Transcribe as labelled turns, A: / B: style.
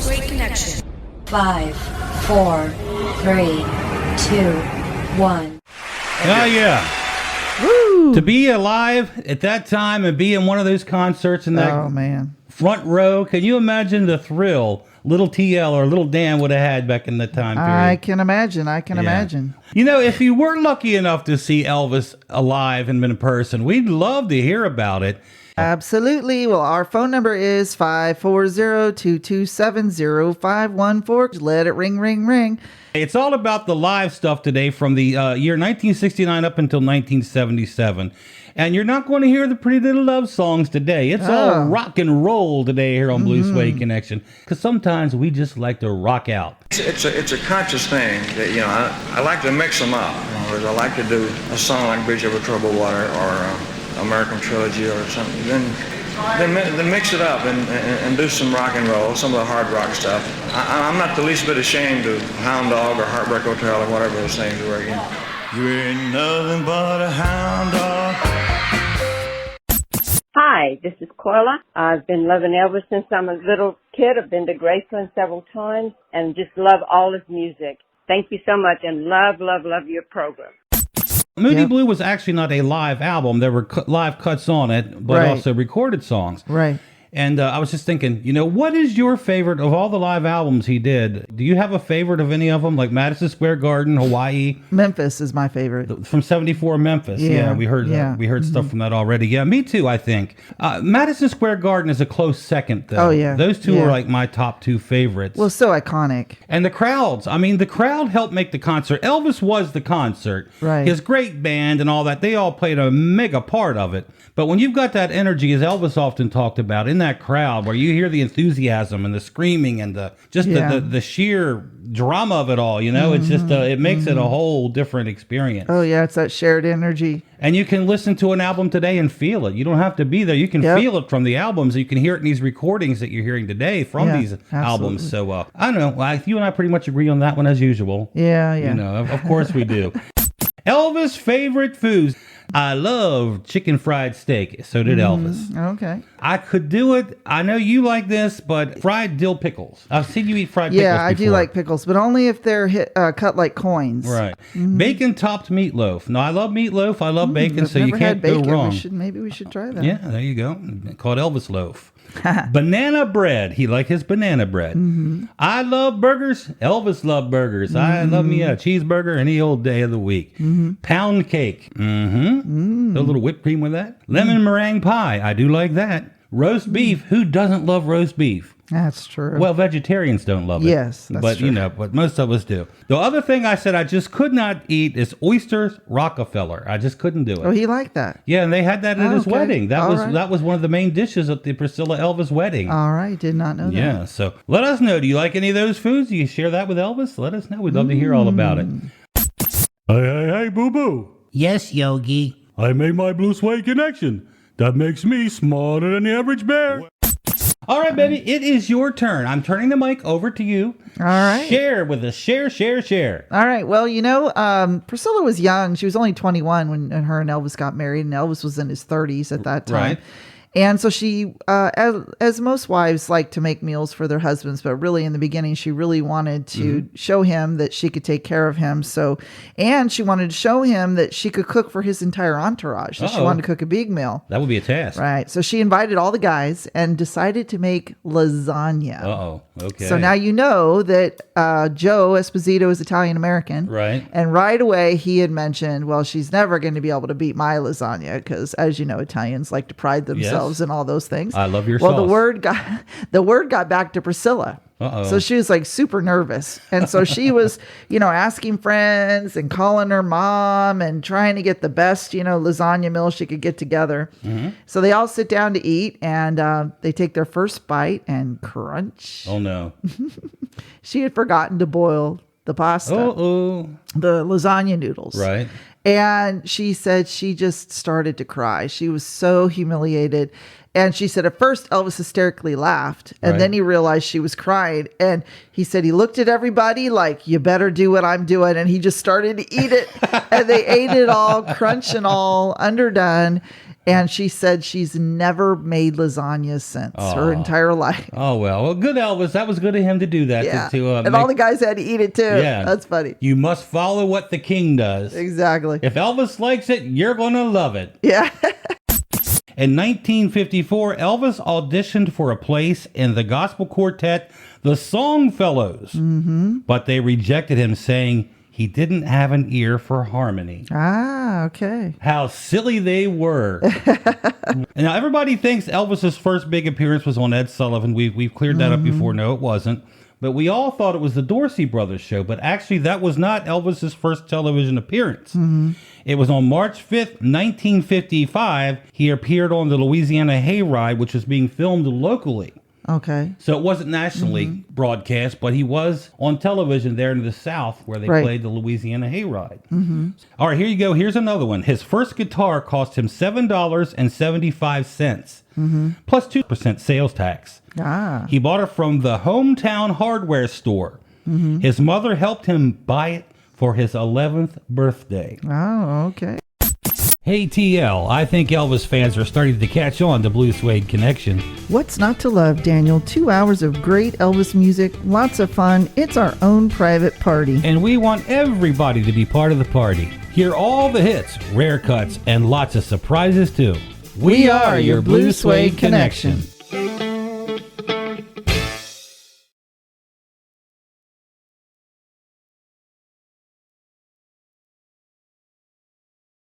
A: Great Connection. 5, 4, 3, 2, 1.
B: Oh, yeah.
C: Woo!
B: To be alive at that time and be in one of those concerts in that front row, can you imagine the thrill little TL or little Dan would have had back in the time period?
C: I can imagine. Imagine.
B: You know, if you were lucky enough to see Elvis alive and in person, we'd love to hear about it.
C: Absolutely. Well, our phone number is 540-227-0514. Let it ring, ring, ring.
B: It's all about the live stuff today from the year 1969 up until 1977. And you're not going to hear the Pretty Little Love songs today. It's all rock and roll today here on Blue Suede Connection. Because sometimes we just like to rock out.
D: It's a conscious thing that, you know, I like to mix them up. In other words, I like to do a song like Bridge Over Troubled Water or American Trilogy or something. Then mix it up and do some rock and roll, some of the hard rock stuff. I'm not the least bit ashamed of Hound Dog or Heartbreak Hotel or whatever those things were again. You ain't nothing but a hound dog.
E: Hi, this is Corla. I've been loving Elvis since I'm a little kid. I've been to Graceland several times and just love all his music. Thank you so much and love your program.
B: Moody Blue was actually not a live album. There were live cuts on it, but also recorded songs.
C: Right.
B: And I was just thinking, you know, what is your favorite of all the live albums he did? Do you have a favorite of any of them? Like Madison Square Garden, Hawaii?
C: Memphis is my favorite.
B: From 74 Memphis. Yeah, we heard stuff from that already. Yeah, me too, I think. Madison Square Garden is a close second, though.
C: Oh, yeah.
B: Those two are like my top two favorites.
C: Well, so iconic.
B: And the crowds. I mean, the crowd helped make the concert. Elvis was the concert.
C: Right.
B: His great band and all that, they all played a mega part of it. But when you've got that energy, as Elvis often talked about, in that crowd where you hear the enthusiasm and the screaming and the sheer drama of it all, you know, it's just it makes it a whole different experience.
C: Oh yeah, it's that shared energy.
B: And you can listen to an album today and feel it. You don't have to be there. You can feel it from the albums. You can hear it in these recordings that you're hearing today from these albums. So I don't know. You and I pretty much agree on that one as usual.
C: Yeah.
B: You know, of course we do. Elvis' favorite foods. I love chicken fried steak. So did Elvis.
C: Okay.
B: I could do it. I know you like this, but fried dill pickles. I've seen you eat fried pickles before.
C: Yeah, I do like pickles, but only if they're cut like coins.
B: Right. Bacon topped meatloaf. No, I love meatloaf. I love bacon, so you can't go wrong.
C: Maybe we should try that.
B: Yeah, there you go. Called Elvis loaf. Banana bread. He liked his banana bread. I love burgers. Elvis loved burgers. I love me a cheeseburger any old day of the week. Pound cake. A little whipped cream with that. Lemon meringue pie. I do like that. Roast beef. Who doesn't love roast beef?
C: That's true.
B: Well, vegetarians don't love it.
C: Yes, that's
B: but
C: true.
B: You know, but most of us do. The other thing I said I just could not eat is oysters Rockefeller. I just couldn't do it.
C: Oh, he liked that.
B: Yeah, and they had that at his wedding. That
C: All
B: that was one of the main dishes at the Priscilla Elvis wedding.
C: All right, did not know that.
B: Yeah, so let us know. Do you like any of those foods? Do you share that with Elvis? Let us know. We'd love to hear all about it.
F: Hey, boo-boo.
B: Yes, Yogi.
F: I made my Blue Suede connection. That makes me smarter than the average bear.
B: All right, baby, it is your turn. I'm turning the mic over to you.
C: All right.
B: Share with us. Share.
C: All right. Well, you know, Priscilla was young. She was only 21 when her and Elvis got married, and Elvis was in his 30s at that time.
B: Right.
C: And so she, as most wives like to make meals for their husbands, but really in the beginning, she really wanted to show him that she could take care of him. And she wanted to show him that she could cook for his entire entourage. So she wanted to cook a big meal.
B: That would be a task.
C: Right. So she invited all the guys and decided to make lasagna.
B: Okay.
C: So now you know that Joe Esposito is Italian-American.
B: Right.
C: And right away he had mentioned, well, she's never going to be able to beat my lasagna because, as you know, Italians like to pride themselves and all those things.
B: I love your
C: sauce.
B: sauce.
C: The word got back to Priscilla. So she was like super nervous. And so she was, asking friends and calling her mom and trying to get the best, lasagna meal she could get together. So they all sit down to eat and they take their first bite and crunch.
B: Oh, no.
C: She had forgotten to boil the pasta. The lasagna noodles.
B: Right.
C: And she said she just started to cry. She was so humiliated. And she said at first Elvis hysterically laughed. And then he realized she was crying. And he said he looked at everybody like, you better do what I'm doing. And he just started to eat it. And they ate it all, crunch and all, underdone. And she said she's never made lasagna since her entire life.
B: Oh, well, good Elvis. That was good of him to do that.
C: Yeah. And all the guys had to eat it too.
B: Yeah.
C: That's funny.
B: You must follow what the king does.
C: Exactly.
B: If Elvis likes it, you're going to love it.
C: Yeah.
B: In 1954, Elvis auditioned for a place in the gospel quartet, the Songfellows. But they rejected him, saying he didn't have an ear for harmony.
C: Ah, okay.
B: How silly they were. Now, everybody thinks Elvis's first big appearance was on Ed Sullivan. We've cleared that up before. No, it wasn't. But we all thought it was the Dorsey Brothers show. But actually, that was not Elvis's first television appearance. It was on March 5th, 1955. He appeared on the Louisiana Hayride, which was being filmed locally.
C: Okay.
B: So it wasn't nationally broadcast, but he was on television there in the South where they played the Louisiana Hayride. All right, here you go. Here's another one. His first guitar cost him $7.75 plus 2% sales tax. He bought it from the hometown hardware store. His mother helped him buy it for his 11th birthday.
C: Oh, okay.
B: Hey TL, I think Elvis fans are starting to catch on to Blue Suede Connection.
C: What's not to love, Daniel? 2 hours of great Elvis music, lots of fun. It's our own private party.
B: And we want everybody to be part of the party. Hear all the hits, rare cuts, and lots of surprises too.
C: We are your Blue Suede Connection.